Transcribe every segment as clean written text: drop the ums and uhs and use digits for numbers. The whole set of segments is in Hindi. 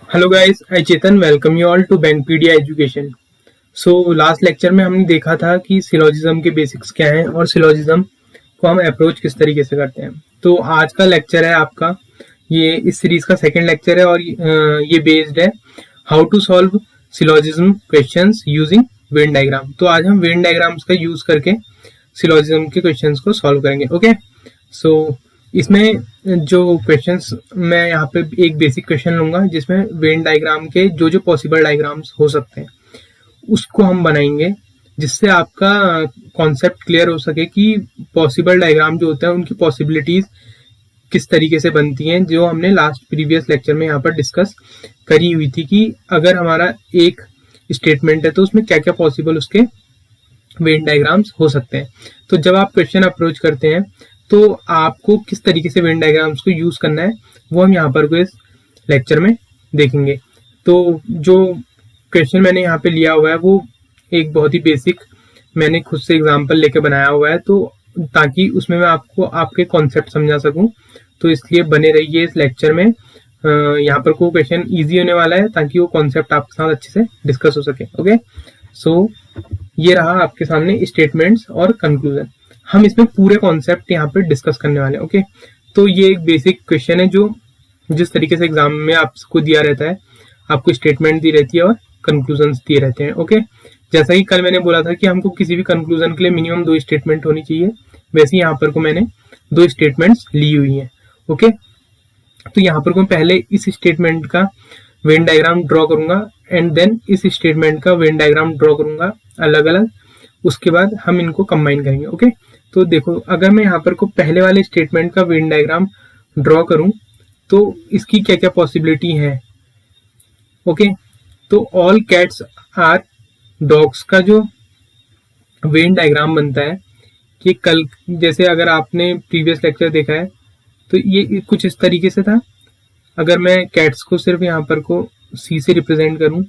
Hello guys, I Chetan welcome you all to Bankpedia education. So last lecture में हमने देखा था कि सिलोजिज्म के बेसिक्स क्या हैं और सिलोजिज्म को हम अप्रोच किस तरीके से करते हैं। तो आज का लेक्चर है आपका, ये इस सीरीज का सेकंड लेक्चर है और ये बेस्ड है how to solve syllogism questions using Venn diagram. तो आज हम वेन डायग्राम्स का यूज करके सिलोजिज्म के क्वेश्चंस को सॉल्व करेंगे। ओके, सो इसमें जो क्वेश्चंस मैं यहाँ पे एक बेसिक क्वेश्चन लूंगा जिसमें वेन डायग्राम के जो जो पॉसिबल डायग्राम्स हो सकते हैं उसको हम बनाएंगे, जिससे आपका कॉन्सेप्ट क्लियर हो सके कि पॉसिबल डायग्राम जो होता है उनकी पॉसिबिलिटीज किस तरीके से बनती हैं, जो हमने लास्ट प्रीवियस लेक्चर में यहाँ पर डिस्कस करी हुई थी कि अगर हमारा एक स्टेटमेंट है तो उसमें क्या क्या पॉसिबल उसके वेन डायग्राम्स हो सकते हैं। तो जब आप क्वेश्चन अप्रोच करते हैं तो आपको किस तरीके से वेन डायग्राम्स को यूज करना है वो हम यहाँ पर को इस लेक्चर में देखेंगे। तो जो क्वेश्चन मैंने यहाँ पे लिया हुआ है वो एक बहुत ही बेसिक मैंने खुद से एग्जांपल लेके बनाया हुआ है, तो ताकि उसमें मैं आपको आपके कॉन्सेप्ट समझा सकूं। तो इसलिए बने रहिए इस लेक्चर में। यहाँ पर को क्वेश्चन ईजी होने वाला है ताकि वो कॉन्सेप्ट आपके साथ अच्छे से डिस्कस हो सके। ओके, सो ये रहा आपके सामने स्टेटमेंट्स और कंक्लूजन। हम इसमें पूरे कॉन्सेप्ट यहाँ पे डिस्कस करने वाले हैं। ओके, तो ये एक बेसिक क्वेश्चन है जो जिस तरीके से एग्जाम में आपको दिया रहता है, आपको स्टेटमेंट दी रहती है और कंक्लूजन दिए रहते हैं। ओके, जैसा कि कल मैंने बोला था कि हमको किसी भी कंक्लूजन के लिए मिनिमम 2 स्टेटमेंट होनी चाहिए, वैसे यहाँ पर को मैंने 2 स्टेटमेंट्स ली हुई है। ओके, तो यहाँ पर को मैं पहले इस स्टेटमेंट का वेन डायग्राम ड्रॉ करूंगा एंड देन इस स्टेटमेंट का वेन डायग्राम ड्रॉ करूंगा अलग अलग, उसके बाद हम इनको कंबाइन करेंगे। ओके, तो देखो, अगर मैं यहाँ पर को पहले वाले स्टेटमेंट का वेन डायग्राम ड्रॉ करूं तो इसकी क्या क्या पॉसिबिलिटी है। ओके, तो ऑल कैट्स आर डॉग्स का जो वेन डायग्राम बनता है कि कल जैसे अगर आपने प्रीवियस लेक्चर देखा है तो ये कुछ इस तरीके से था। अगर मैं कैट्स को सिर्फ यहाँ पर को सी से रिप्रेजेंट करूं,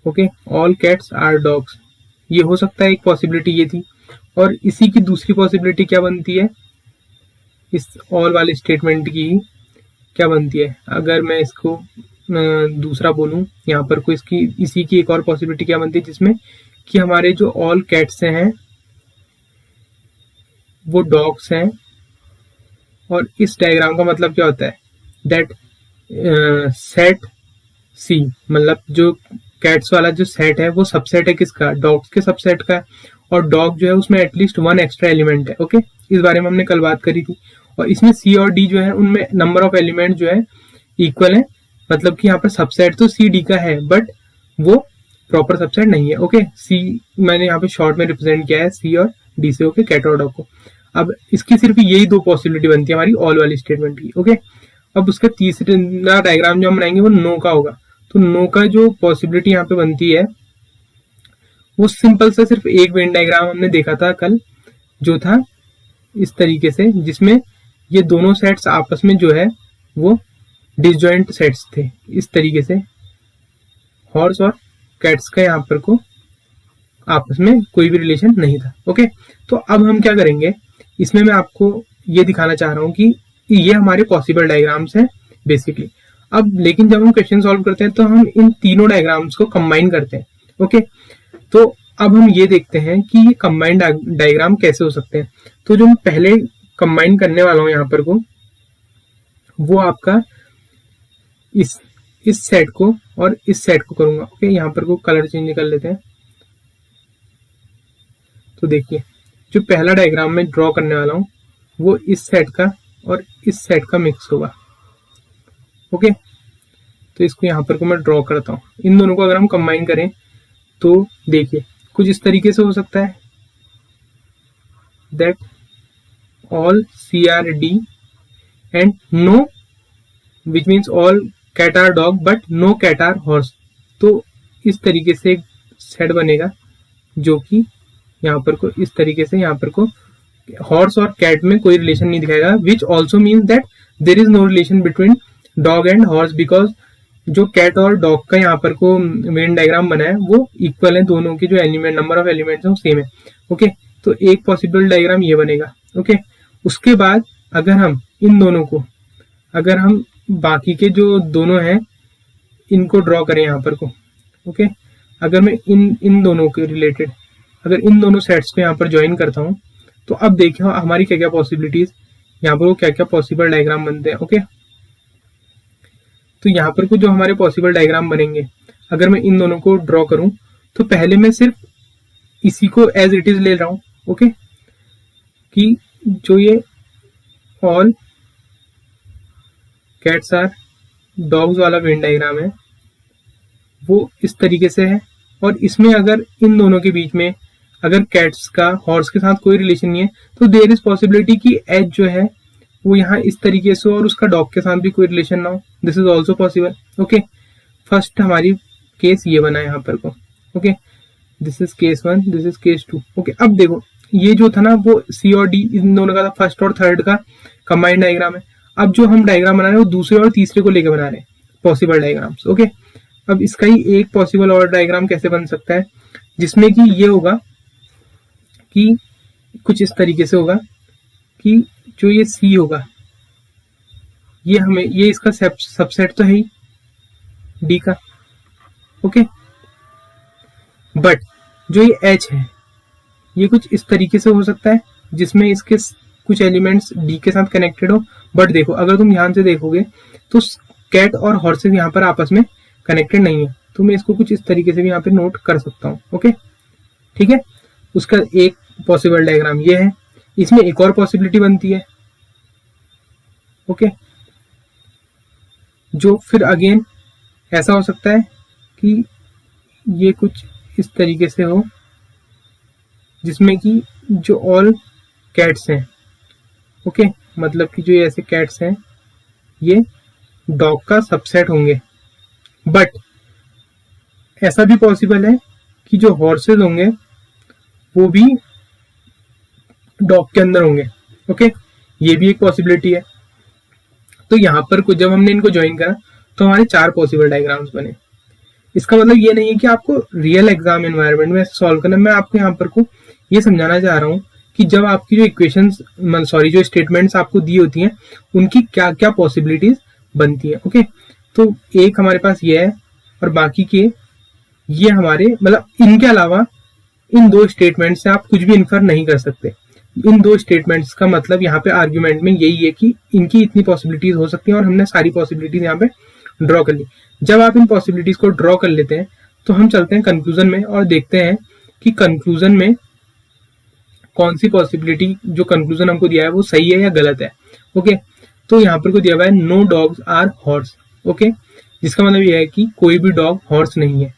okay, all cats are dogs, ये हो सकता है एक पॉसिबिलिटी ये थी। और इसी की दूसरी पॉसिबिलिटी क्या बनती है, इस ऑल वाले स्टेटमेंट की क्या बनती है, अगर मैं इसको दूसरा बोलूं यहाँ पर को इसकी इसी की एक और पॉसिबिलिटी क्या बनती है जिसमें कि हमारे जो ऑल कैट्स हैं वो डॉग्स हैं। और इस डायग्राम का मतलब क्या होता है, दैट सेट सी, मतलब जो कैट्स वाला जो सेट है वो सबसेट है किसका, डॉग्स के सबसेट का। और डॉग जो है उसमें एटलीस्ट 1 एक्स्ट्रा एलिमेंट है। ओके, इस बारे में हमने कल बात करी थी। और इसमें सी और डी जो है उनमें नंबर ऑफ एलिमेंट जो है इक्वल है, मतलब कि यहाँ पर सबसेट तो सी डी का है बट वो प्रॉपर सबसेट नहीं है। ओके, सी मैंने यहाँ पे शॉर्ट में रिप्रेजेंट किया है सी और डी से। ओके, कैट और डॉग को। अब इसकी सिर्फ यही 2 पॉसिबिलिटी बनती है हमारी ऑल वाली स्टेटमेंट की। ओके, अब उसका तीसरा डायग्राम जो हम बनाएंगे वो नो का होगा। तो नो का जो पॉसिबिलिटी यहाँ पे बनती है वो सिंपल सा सिर्फ एक वेन डायग्राम हमने देखा था कल, जो था इस तरीके से, जिसमें ये दोनों सेट्स आपस में जो है वो डिसजॉइंट सेट्स थे। इस तरीके से हॉर्स और कैट्स का यहाँ पर को आपस में कोई भी रिलेशन नहीं था। ओके, तो अब हम क्या करेंगे, इसमें मैं आपको ये दिखाना चाह रहा हूँ कि ये हमारे पॉसिबल डायग्राम्स हैं बेसिकली। अब लेकिन जब हम क्वेश्चन सॉल्व करते हैं तो हम इन तीनों डायग्राम्स को कंबाइन करते हैं। ओके, तो अब हम ये देखते हैं कि ये कंबाइंड डायग्राम कैसे हो सकते हैं। तो जो मैं पहले कंबाइन करने वाला हूं यहाँ पर को, वो आपका इस सेट को और इस सेट को करूंगा। ओके, यहाँ पर को कलर चेंज कर लेते हैं। तो देखिए, जो पहला डायग्राम मैं ड्रॉ करने वाला हूँ वो इस सेट का और इस सेट का मिक्स होगा। ओके, तो इसको यहाँ पर को मैं ड्रॉ करता हूँ। इन दोनों को अगर हम कंबाइन करें तो देखिए कुछ इस तरीके से हो सकता है, that all C are D and no, which means all cat are dog but no cat are horse. तो इस तरीके से एक सेट बनेगा जो कि यहाँ पर को इस तरीके से यहाँ पर को हॉर्स और कैट में कोई रिलेशन नहीं दिखाएगा, which also means that there is no relation between dog and horse, because जो कैट और डॉग का यहाँ पर को वेन डायग्राम बना है वो इक्वल है, दोनों के जो एलिमेंट नंबर ऑफ एलिमेंट्स है वो सेम है। ओके, तो एक पॉसिबल डायग्राम ये बनेगा। ओके, उसके बाद अगर हम इन दोनों को, अगर हम बाकी के जो दोनों हैं इनको ड्रॉ करें यहाँ पर को, ओके, अगर मैं इन दोनों के रिलेटेड अगर इन दोनों सेट्स को यहाँ पर ज्वाइन करता हूँ तो अब देखिए हमारी क्या क्या पॉसिबिलिटीज, यहाँ पर वो क्या क्या पॉसिबल डायग्राम बनते हैं। ओके, तो यहाँ पर कुछ जो हमारे पॉसिबल डायग्राम बनेंगे, अगर मैं इन दोनों को ड्रॉ करूं तो पहले मैं सिर्फ इसी को एज इट इज ले रहा हूं, ओके, कि जो ये ऑल कैट्स आर डॉग्स वाला वेन डायग्राम है वो इस तरीके से है, और इसमें अगर इन दोनों के बीच में अगर कैट्स का हॉर्स के साथ कोई रिलेशन नहीं है तो देयर इज पॉसिबिलिटी कि एज जो है वो यहाँ इस तरीके से और उसका डॉग के साथ भी कोई रिलेशन ना हो, this is also possible. Okay, first हमारी केस ये बना है यहाँ पर को, okay, this is case 1, this is case 2। Okay, अब देखो ये जो था ना वो सी और डी इन दोनों का था, फर्स्ट और थर्ड का कंबाइंड डायग्राम है। अब जो हम डायग्राम बना रहे हैं वो दूसरे और तीसरे को लेकर बना रहे हैं पॉसिबल डायग्राम्स। ओके, अब इसका ही एक पॉसिबल और डायग्राम कैसे बन सकता है, जिसमें कि ये होगा कि कुछ इस तरीके से होगा कि जो ये सी होगा ये इसका सबसेट तो है ही डी का, ओके, बट जो ये एच है ये कुछ इस तरीके से हो सकता है जिसमें इसके कुछ एलिमेंट्स डी के साथ कनेक्टेड हो। बट देखो अगर तुम ध्यान से देखोगे तो कैट और हॉर्सेस यहाँ पर आपस में कनेक्टेड नहीं है, तो मैं इसको कुछ इस तरीके से भी यहाँ पे नोट कर सकता हूँ। ओके, ठीक है, उसका एक पॉसिबल डायग्राम ये है। इसमें एक और पॉसिबिलिटी बनती है, ओके, जो फिर अगेन ऐसा हो सकता है कि ये कुछ इस तरीके से हो जिसमें कि जो ऑल कैट्स हैं, ओके, मतलब कि जो ये ऐसे कैट्स हैं ये डॉग का सबसेट होंगे। बट ऐसा भी पॉसिबल है कि जो हॉर्सेस होंगे वो भी डॉग के अंदर होंगे। ओके, ये भी एक पॉसिबिलिटी है। तो यहाँ पर कुछ जब हमने इनको ज्वाइन करा तो हमारे 4 पॉसिबल डायग्राम्स बने। इसका मतलब ये नहीं है कि आपको रियल एग्जाम एनवायरनमेंट में सॉल्व करना। मैं आपको यहाँ पर को ये समझाना चाह रहा हूँ कि जब आपकी जो इक्वेशंस जो स्टेटमेंट्स आपको दी होती हैं उनकी क्या क्या पॉसिबिलिटीज बनती है। ओके, तो एक हमारे पास ये है और बाकी के ये हमारे मतलब इनके अलावा इन 2 स्टेटमेंट से आप कुछ भी इन्फर नहीं कर सकते। इन 2 स्टेटमेंट्स का मतलब यहाँ पे आर्ग्यूमेंट में यही है कि इनकी इतनी पॉसिबिलिटीज हो सकती हैं और हमने सारी पॉसिबिलिटीज यहाँ पे ड्रॉ कर ली। जब आप इन पॉसिबिलिटीज को ड्रॉ कर लेते हैं तो हम चलते हैं कंक्लूजन में और देखते हैं कि कंक्लूजन में कौन सी पॉसिबिलिटी जो कंक्लूजन हमको दिया है वो सही है या गलत है। ओके, तो यहाँ पर को दिया हुआ है no dogs are horse. Okay, जिसका मतलब यह है कि कोई भी डॉग हॉर्स नहीं है।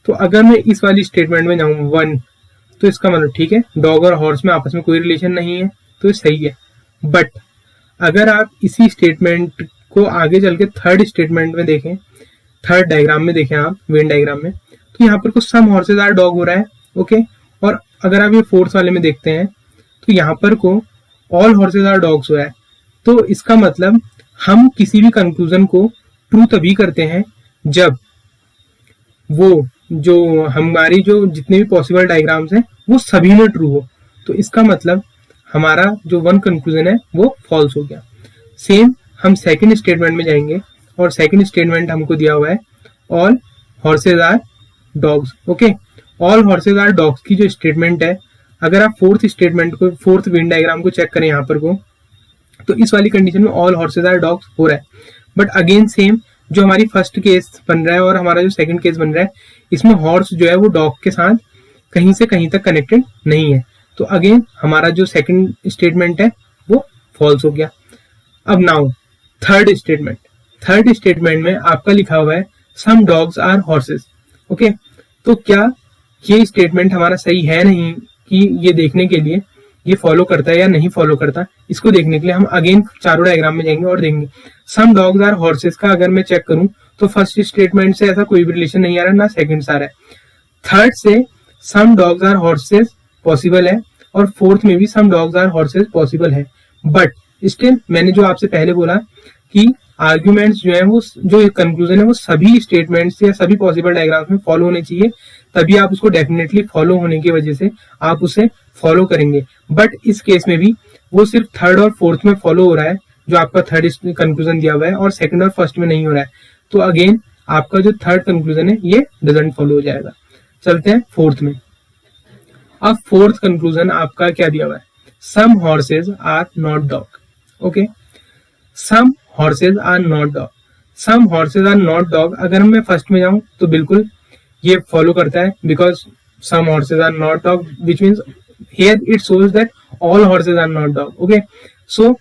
तो अगर मैं इस वाली स्टेटमेंट में जाऊँ 1 तो इसका मतलब ठीक है डॉग और हॉर्स में आपस में कोई रिलेशन नहीं है, तो ये सही है। बट अगर आप इसी स्टेटमेंट को आगे चल के थर्ड स्टेटमेंट में देखें, थर्ड डायग्राम में देखें आप वेन डायग्राम में, तो यहाँ पर कुछ सम हॉर्सेज आर डॉग हो रहा है। ओके, और अगर आप ये फोर्थ वाले में देखते हैं तो यहाँ पर को ऑल हॉर्सेज आर डॉग्स हुआ है। तो इसका मतलब हम किसी भी कंक्लूजन को ट्रू तभी करते हैं जब वो जो हमारी जो जितने भी पॉसिबल डायग्राम्स हैं वो सभी में ट्रू हो। तो इसका मतलब हमारा जो 1 कंक्लूजन है वो फॉल्स हो गया। सेम हम सेकंड स्टेटमेंट में जाएंगे और सेकंड स्टेटमेंट हमको दिया हुआ है all horses are dogs. Okay, all horses are dogs की जो स्टेटमेंट है, अगर आप फोर्थ स्टेटमेंट को फोर्थ वेन डायग्राम को चेक करें यहाँ पर को, तो इस वाली कंडीशन में ऑल हॉर्सेज आर डॉग्स हो रहा है। बट अगेन सेम जो हमारी फर्स्ट केस बन रहा है और हमारा जो सेकंड केस बन रहा है, इसमें हॉर्स जो है वो डॉग के साथ कहीं से कहीं तक कनेक्टेड नहीं है। तो अगेन हमारा जो सेकंड स्टेटमेंट है वो फॉल्स हो गया। अब नाउ थर्ड स्टेटमेंट में आपका लिखा हुआ है some dogs are horses. Okay, तो क्या ये स्टेटमेंट हमारा सही है नहीं कि ये देखने के लिए ये फॉलो करता है या नहीं फॉलो करता, इसको देखने के लिए हम अगेन चारों डायग्राम में जाएंगे और देखेंगे सम डॉग्स आर हॉर्सेस का अगर मैं चेक करूं तो फर्स्ट स्टेटमेंट से ऐसा कोई भी रिलेशन नहीं आ रहा, ना सेकंड से आ रहा है। थर्ड से some dogs are horses possible है और फोर्थ में भी some dogs are horses possible है। बट स्टिल मैंने जो आपसे पहले बोला कि आर्ग्यूमेंट्स जो है वो जो कंक्लूजन है वो सभी स्टेटमेंट्स या सभी पॉसिबल डायग्राम्स में फॉलो होने चाहिए, तभी आप उसको डेफिनेटली फॉलो होने की वजह से आप उसे फॉलो करेंगे। बट इस केस में भी वो सिर्फ थर्ड और फोर्थ में फॉलो हो रहा है, जो आपका थर्ड कंक्लूजन दिया हुआ है, और सेकंड और फर्स्ट में नहीं हो रहा है। तो अगेन आपका जो थर्ड कंक्लूजन है ये डजंट फॉलो हो जाएगा। चलते हैं फोर्थ में। अब फोर्थ कंक्लूजन आपका क्या दिया हुआ है, some horses are not dog. Okay, some horses are not dog, some horses are not dog. अगर मैं फर्स्ट में जाऊं तो बिल्कुल ये फॉलो करता है, because some horses are not dog which means here it shows that all horses are not dog. Okay, so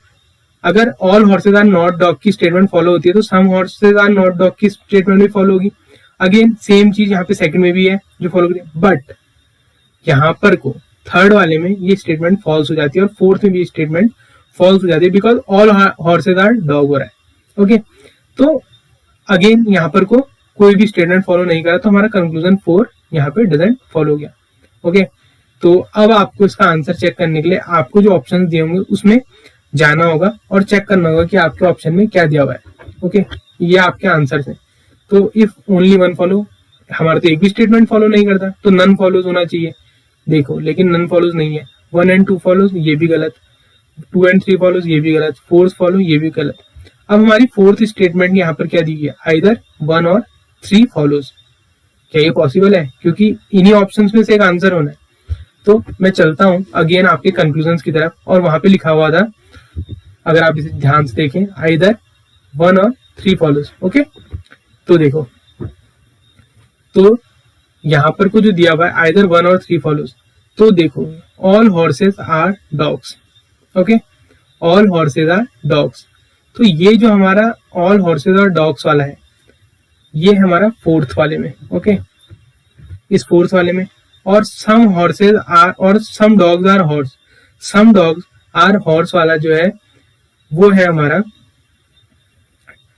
अगर all horses are not dog की स्टेटमेंट फॉलो होती है तो some horses are not dog की स्टेटमेंट भी फॉलो होगी। अगेन सेम चीज यहाँ पे सेकंड में भी है जो फॉलो करिए, बट यहाँ पर को थर्ड वाले में ये स्टेटमेंट फॉल्स हो जाती है और फोर्थ में भी स्टेटमेंट फॉल्स हो जाती है, because all horses are dog हो रहा है। ओके, तो अगेन यहाँ पर को कोई भी स्टेटमेंट फॉलो नहीं करा तो हमारा कंक्लूजन 4 यहाँ पे डजंट फॉलो हो गया। ओके, तो अब आपको इसका आंसर चेक करने के लिए आपको जो ऑप्शन दिए होंगे उसमें जाना होगा और चेक करना होगा कि आपके ऑप्शन में क्या दिया हुआ है। ओके, ये आपके आंसर है। तो इफ ओनली वन फॉलो, हमारा तो एक भी स्टेटमेंट फॉलो नहीं करता तो नन फॉलोज होना चाहिए। देखो, लेकिन नन फॉलोज नहीं है, 1 and 2 फॉलोज ये भी गलत, 2 and 3 फॉलोज ये भी गलत, 4 फॉलो ये भी गलत। अब हमारी फोर्थ स्टेटमेंट यहाँ पर क्या दी गई है, आइदर 1 और 3 फॉलोज। क्या ये पॉसिबल है, क्योंकि इन्हीं ऑप्शंस में से एक आंसर होना है। तो मैं चलता हूं अगेन आपके कंक्लूजन की तरफ, और वहां पे लिखा हुआ था, अगर आप इसे ध्यान से देखें, आइदर 1 और 3 फॉलोज। ओके, तो देखो, तो यहाँ पर को जो दिया हुआ है आइदर 1 और 3 फॉलोज, तो देखो all horses are dogs. Okay, all horses are dogs, तो ये जो हमारा ऑल हॉर्सेज और डॉग्स वाला है ये हमारा फोर्थ वाले में। ओके, इस फोर्थ वाले में, और सम हॉर्सेज आर और some dogs are horse, some dogs are horse वाला जो है वो है हमारा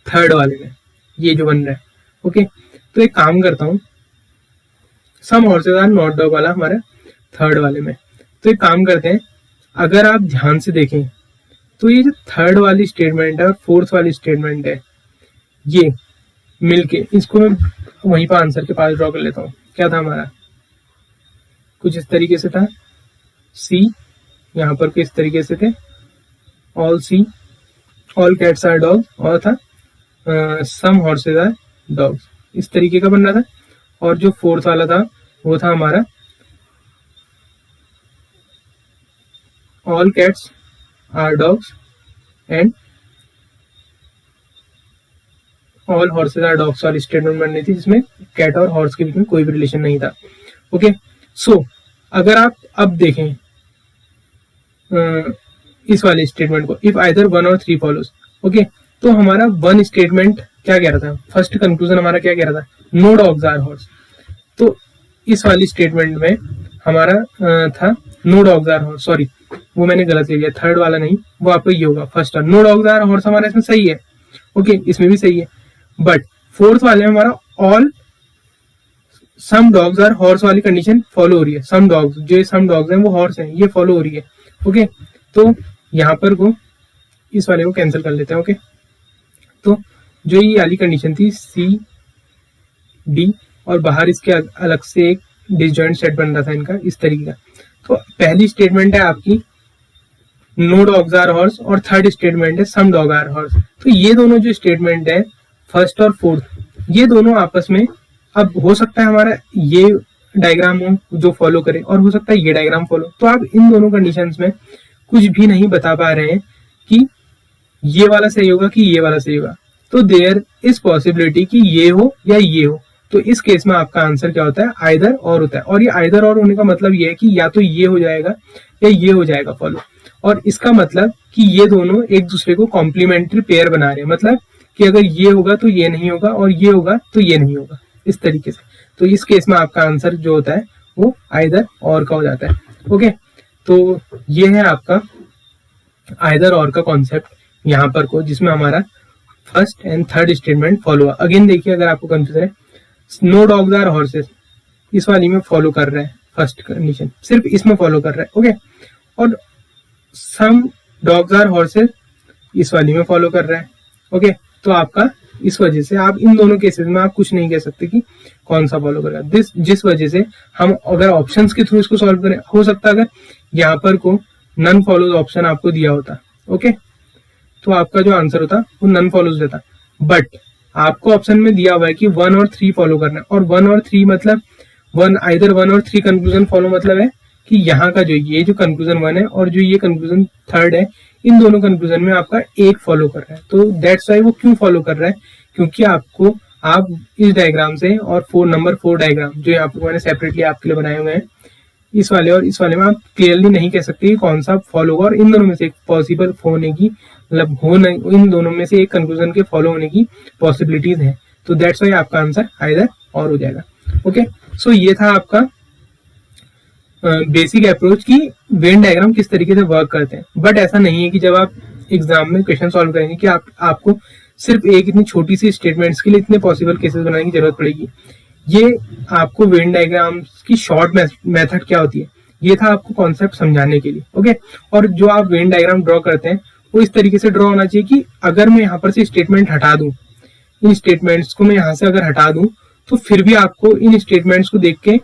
थर्ड वाले में, ये जो बन रहा है। ओके, तो एक काम करता हूं, सम हॉर्सेज आर नॉट डॉग वाला हमारा थर्ड वाले में, तो एक काम करते हैं, अगर आप ध्यान से देखें तो ये जो थर्ड वाली स्टेटमेंट है और फोर्थ वाली स्टेटमेंट है ये मिलके, इसको मैं वहीं पर आंसर के पास ड्रॉ कर लेता हूँ। क्या था हमारा, कुछ इस तरीके से था, सी यहाँ पर किस तरीके से थे, all C, all cats are dogs, और था सम हॉर्सेज आर डॉग्स, इस तरीके का बन रहा था। और जो फोर्थ वाला था वो था हमारा all cats are dogs and all horses are dogs वाली स्टेटमेंट बननी थी, जिसमें कैट और हॉर्स के बीच में कोई भी रिलेशन नहीं था। ओके, सो अगर आप अब देखें इस वाले स्टेटमेंट को, इफ आइदर 1 और 3 फॉलोज। ओके, तो हमारा 1 स्टेटमेंट क्या कह रहा था, फर्स्ट कंक्लूजन हमारा क्या कह रहा था, नो डॉग्स आर हॉर्स। तो इस वाली स्टेटमेंट में हमारा था no dogs are horse, sorry वो मैंने गलत ले लिया, थर्ड वाला नहीं, वो आपको ये होगा first, no dogs are horse हमारा इसमें सही है। ओके, इसमें भी सही है, बट फोर्थ वाले में हमारा all some dogs are horse वाली कंडीशन फॉलो हो रही है, सम डॉग्स, जो सम डॉग्स हैं वो हॉर्स हैं, ये फॉलो हो रही है। ओके, तो यहाँ पर को इस वाले को कैंसिल कर लेते हैं। ओके, तो जो ये वाली कंडीशन थी सी डी, और बाहर इसके अलग से एक डिसजॉइंट सेट बन रहा था इनका इस तरीके का। तो पहली स्टेटमेंट है आपकी नो डॉग्स आर हॉर्स, और थर्ड स्टेटमेंट है सम डॉग आर हॉर्स। तो ये दोनों जो स्टेटमेंट है फर्स्ट और फोर्थ, ये दोनों आपस में, अब हो सकता है हमारा ये डायग्राम हो जो फॉलो करे, और हो सकता है ये डायग्राम फॉलो, तो आप इन दोनों कंडीशंस में कुछ भी नहीं बता पा रहे हैं कि ये वाला सही होगा कि ये वाला सही होगा। तो देयर इज पॉसिबिलिटी कि ये हो या ये हो। तो इस केस में आपका आंसर क्या होता है, आइदर और होता है। और ये आइदर और होने का मतलब ये है कि या तो ये हो जाएगा या ये हो जाएगा फॉलो, और इसका मतलब कि ये दोनों एक दूसरे को कॉम्प्लीमेंट्री पेयर बना रहे हैं, मतलब कि अगर ये होगा तो ये नहीं होगा और ये होगा तो ये नहीं होगा, इस तरीके से। तो इस केस में आपका आंसर जो होता है वो आइदर और का हो जाता है। ओके, तो ये है आपका आइदर और का कॉन्सेप्ट यहाँ पर को, जिसमें हमारा first and third statement follow हुआ। अगेन देखिए, अगर आपको कंफ्यूजन है, नो डॉग्स आर हॉर्सेस इस वाली में फॉलो कर रहे हैं, फर्स्ट कंडीशन सिर्फ इसमें फॉलो कर रहे हैं। ओके, और सम डॉग्स आर हॉर्सेस इस वाली में फॉलो कर रहे हैं। ओके, तो आपका इस वजह से आप इन दोनों केसेस में आप कुछ नहीं कह सकते कि कौन सा फॉलो करेगा, जिस वजह से हम अगर ऑप्शंस के थ्रू इसको सॉल्व करें, हो सकता है अगर यहाँ पर को नन फॉलोज ऑप्शन आपको दिया होता, ओके, तो आपका जो आंसर होता वो नन फॉलोज देता। बट आपको ऑप्शन में दिया हुआ है कि 1 और 3 फॉलो करना है, और 1 और 3 मतलब आइदर 1 और 3 कंक्लूजन फॉलो मतलब है कि यहाँ का जो ये जो कंक्लूजन 1 है और जो ये कंक्लूजन 3 है, इन दोनों कंक्लूजन में आपका एक फॉलो कर रहा है। तो दैट्स वाई वो क्यों फॉलो कर रहा है, क्योंकि आप इस डायग्राम से और नंबर 4 डायग्राम जो यहाँ पर मैंने सेपरेटली आपके लिए बनाए हुए हैं, इस वाले और इस वाले में आप क्लियरली नहीं कह सकते कि कौन सा फॉलो होगा, और इन दोनों में से एक पॉसिबल होने की मतलब इन दोनों में से एक कंक्लूजन के फॉलो होने की पॉसिबिलिटीज है। तो दैट्स वाई आपका आंसर आइदर और हो जाएगा। ओके, सो ये था आपका बेसिक अप्रोच की वेन डायग्राम किस तरीके से वर्क करते हैं। बट ऐसा नहीं है कि जब आप एग्जाम में क्वेश्चन सॉल्व करेंगे कि आपको सिर्फ एक इतनी छोटी सी स्टेटमेंट्स के लिए इतने पॉसिबल केसेस बनाने की जरूरत पड़ेगी। ये आपको वेन डायग्राम्स की शॉर्ट मेथड क्या होती है, ये था आपको कॉन्सेप्ट समझाने के लिए। ओके, और जो आप वेन डायग्राम ड्रॉ करते हैं वो इस तरीके से ड्रॉ होना चाहिए कि अगर मैं यहाँ पर से स्टेटमेंट हटा दूं, इन स्टेटमेंट्स को मैं यहाँ से अगर हटा दूं, तो फिर भी आपको इन स्टेटमेंट्स को देख के,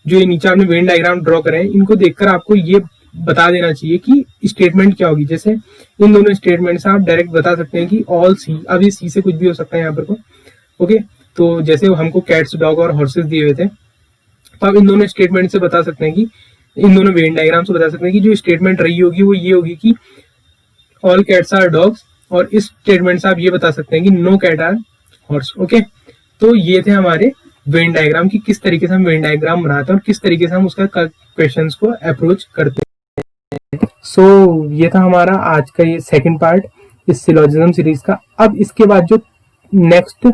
जो ये नीचे आपने वेन डायग्राम ड्रॉ करे हैं, इनको देखकर आपको ये बता देना चाहिए कि स्टेटमेंट क्या होगी। जैसे इन दोनों स्टेटमेंट से आप डायरेक्ट बता सकते हैं कि ऑल सी, अब ये सी से कुछ भी हो सकता है यहाँ पर को। ओके, तो जैसे हमको कैट्स, डॉग और हॉर्सेस दिए हुए थे, तो आप इन दोनों स्टेटमेंट से बता सकते हैं कि इन दोनों वेन डायग्राम से बता सकते हैं कि जो स्टेटमेंट रही होगी वो ये होगी कि ऑल कैट्स आर डॉग्स, और इस स्टेटमेंट से आप ये बता सकते हैं कि no cat are horse. Okay, तो ये थे हमारे वेन डायग्राम की किस तरीके से हम वेन डायग्राम बनाते हैं और किस तरीके से हम उसका क्वेश्चंस को अप्रोच करते हैं। सो ये था हमारा आज का ये सेकंड पार्ट इस सिलोजिज्म सीरीज का। अब इसके बाद जो नेक्स्ट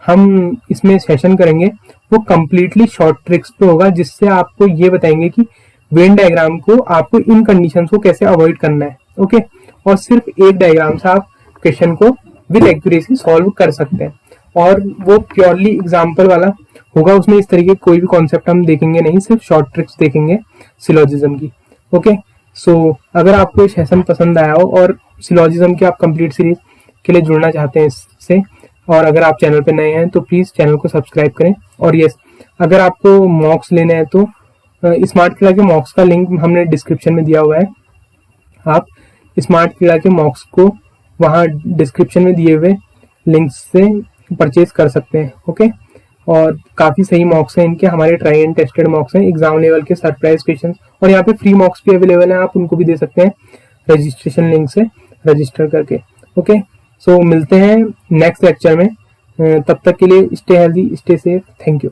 हम इसमें सेशन करेंगे वो कम्प्लीटली शॉर्ट ट्रिक्स पे होगा, जिससे आपको ये बताएंगे कि वेन डायग्राम को आपको इन कंडीशंस को कैसे अवॉइड करना है। ओके, और सिर्फ एक डायग्राम से आप क्वेश्चन को विद एक्यूरेसी सॉल्व कर सकते हैं, और वो प्योरली एग्जाम्पल वाला होगा। उसमें इस तरीके कोई भी कॉन्सेप्ट हम देखेंगे नहीं, सिर्फ शॉर्ट ट्रिक्स देखेंगे सिलोजिज्म की। ओके, सो अगर आपको ये सेशन पसंद आया हो और सिलोजिज्म की आप कंप्लीट सीरीज के लिए जुड़ना चाहते हैं इससे, और अगर आप चैनल पे नए हैं तो प्लीज चैनल को सब्सक्राइब करें। और यस, अगर आपको मॉक्स लेने हैं तो स्मार्ट कीड़ा के मॉक्स का लिंक हमने डिस्क्रिप्शन में दिया हुआ है। आप स्मार्ट कीड़ा के मॉक्स को वहाँ डिस्क्रिप्शन में दिए हुए लिंक से परचेज कर सकते हैं। ओके, और काफ़ी सही मॉक्स हैं इनके, हमारे ट्राई एंड टेस्टेड मॉक्स हैं, एग्जाम लेवल के सरप्राइज क्वेश्चन, और यहाँ पे फ्री मॉक्स भी अवेलेबल हैं, आप उनको भी दे सकते हैं रजिस्ट्रेशन लिंक से रजिस्टर करके। ओके, सो मिलते हैं नेक्स्ट लेक्चर में, तब तक के लिए stay healthy, stay safe, thank you.